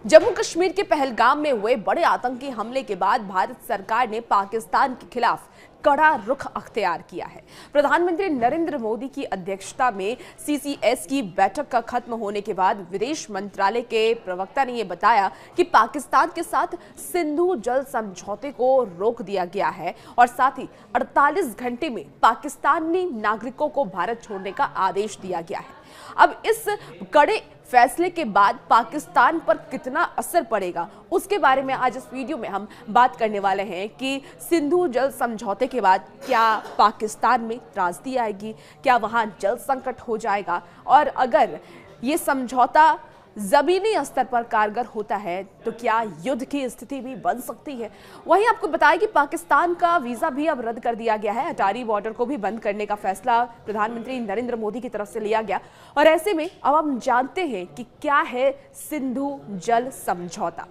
जम्मू कश्मीर के पहलगाम में हुए बड़े आतंकी हमले के बाद भारत सरकार ने पाकिस्तान के खिलाफ कड़ा रुख अख्तियार किया है। प्रधानमंत्री नरेंद्र मोदी की अध्यक्षता में सीसीएस की बैठक का खत्म होने के बाद विदेश मंत्रालय के प्रवक्ता ने यह बताया कि पाकिस्तान के साथ सिंधु जल समझौते को रोक दिया गया है और साथ ही 48 घंटे में पाकिस्तानी नागरिकों को भारत छोड़ने का आदेश दिया गया है। अब इस कड़े फैसले के बाद पाकिस्तान पर कितना असर पड़ेगा उसके बारे में आज इस वीडियो में हम बात करने वाले हैं कि सिंधु जल समझौते के बाद क्या पाकिस्तान में त्रासदी आएगी, क्या वहां जल संकट हो जाएगा और अगर ये समझौता जमीनी स्तर पर कारगर होता है तो क्या युद्ध की स्थिति भी बन सकती है। वहीं आपको बताया कि पाकिस्तान का वीजा भी अब रद्द कर दिया गया है। अटारी बॉर्डर को भी बंद करने का फैसला प्रधानमंत्री नरेंद्र मोदी की तरफ से लिया गया और ऐसे में अब हम जानते हैं कि क्या है सिंधु जल समझौता।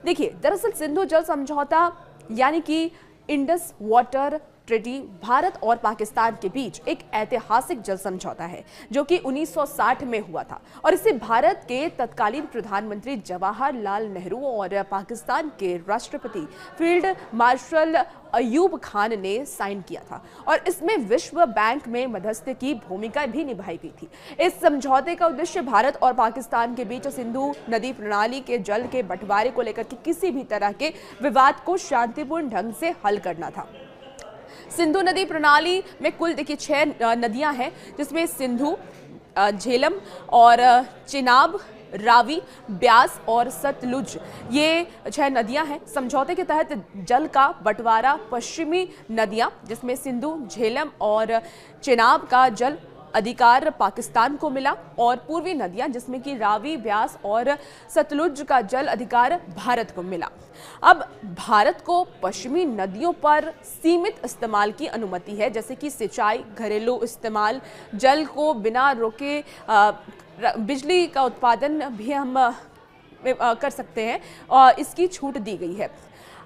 देखिए, दरअसल सिंधु जल समझौता यानी कि इंडस वाटर ट्रीटी भारत और पाकिस्तान के बीच एक ऐतिहासिक जल समझौता है जो कि 1960 में हुआ था और इसे भारत के तत्कालीन प्रधानमंत्री जवाहरलाल नेहरू और पाकिस्तान के राष्ट्रपति फील्ड मार्शल अयूब खान ने साइन किया था और इसमें विश्व बैंक में मध्यस्थ की भूमिका भी निभाई गई थी। इस समझौते का उद्देश्य भारत और पाकिस्तान के बीच सिंधु नदी प्रणाली के जल के बंटवारे को लेकर के किसी भी तरह के विवाद को शांतिपूर्ण ढंग से हल करना था। सिंधु नदी प्रणाली में कुल देखिए 6 नदियां हैं जिसमें सिंधु, झेलम और चिनाब, रावी, ब्यास और सतलुज, ये 6 नदियां हैं। समझौते के तहत जल का बंटवारा पश्चिमी नदियां जिसमें सिंधु, झेलम और चिनाब का जल अधिकार पाकिस्तान को मिला और पूर्वी नदियां जिसमें कि रावी, ब्यास और सतलुज का जल अधिकार भारत को मिला। अब भारत को पश्चिमी नदियों पर सीमित इस्तेमाल की अनुमति है, जैसे कि सिंचाई, घरेलू इस्तेमाल, जल को बिना रोके बिजली का उत्पादन भी हम कर सकते हैं और इसकी छूट दी गई है।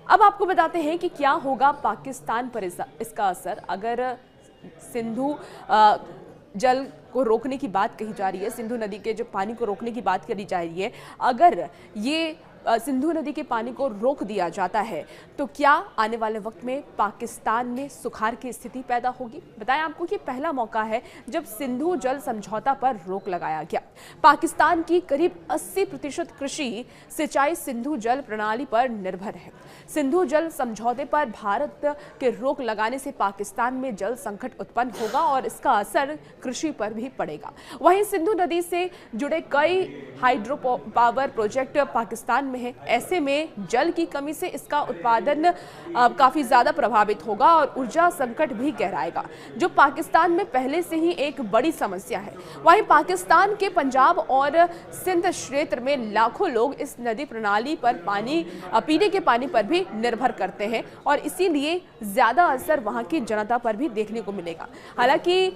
अब आपको बताते हैं कि क्या होगा पाकिस्तान पर इसका असर अगर सिंधु जल को रोकने की बात कही जा रही है, सिंधु नदी के जो पानी को रोकने की बात करी जा रही है। अगर ये सिंधु नदी के पानी को रोक दिया जाता है तो क्या आने वाले वक्त में पाकिस्तान में सुखाड़ की स्थिति पैदा होगी। बताएं आपको कि पहला मौका है जब सिंधु जल समझौता पर रोक लगाया गया। पाकिस्तान की करीब 80% कृषि सिंचाई सिंधु जल प्रणाली पर निर्भर है। सिंधु जल समझौते पर भारत के रोक लगाने से पाकिस्तान में जल संकट उत्पन्न होगा और इसका असर कृषि पर भी पड़ेगा। वहीं सिंधु नदी से जुड़े कई हाइड्रो पावर प्रोजेक्ट पाकिस्तान में है। ऐसे में जल की कमी से इसका उत्पादन काफी ज्यादा प्रभावित होगा और ऊर्जा संकट भी गहराएगा जो पाकिस्तान में पहले से ही एक बड़ी समस्या है। वहीं पाकिस्तान के पंजाब और सिंध क्षेत्र में लाखों लोग इस नदी प्रणाली पर पीने के पानी पर भी निर्भर करते हैं और इसीलिए ज्यादा असर वहां की जनता पर भी देखने को मिलेगा। हालांकि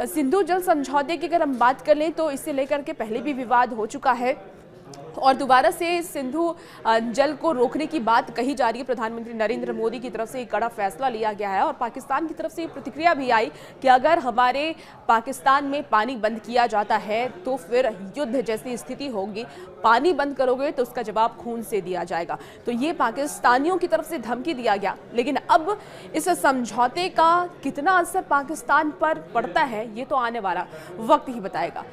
सिंधु जल समझौते की अगर हम बात कर लें तो इसे लेकर के पहले भी विवाद हो चुका है और दोबारा से सिंधु जल को रोकने की बात कही जा रही है। प्रधानमंत्री नरेंद्र मोदी की तरफ से एक कड़ा फैसला लिया गया है और पाकिस्तान की तरफ से प्रतिक्रिया भी आई कि अगर हमारे पाकिस्तान में पानी बंद किया जाता है तो फिर युद्ध जैसी स्थिति होगी। पानी बंद करोगे तो उसका जवाब खून से दिया जाएगा। तो ये पाकिस्तानियों की तरफ से धमकी दिया गया, लेकिन अब इस समझौते का कितना असर पाकिस्तान पर पड़ता है ये तो आने वाला वक्त ही बताएगा।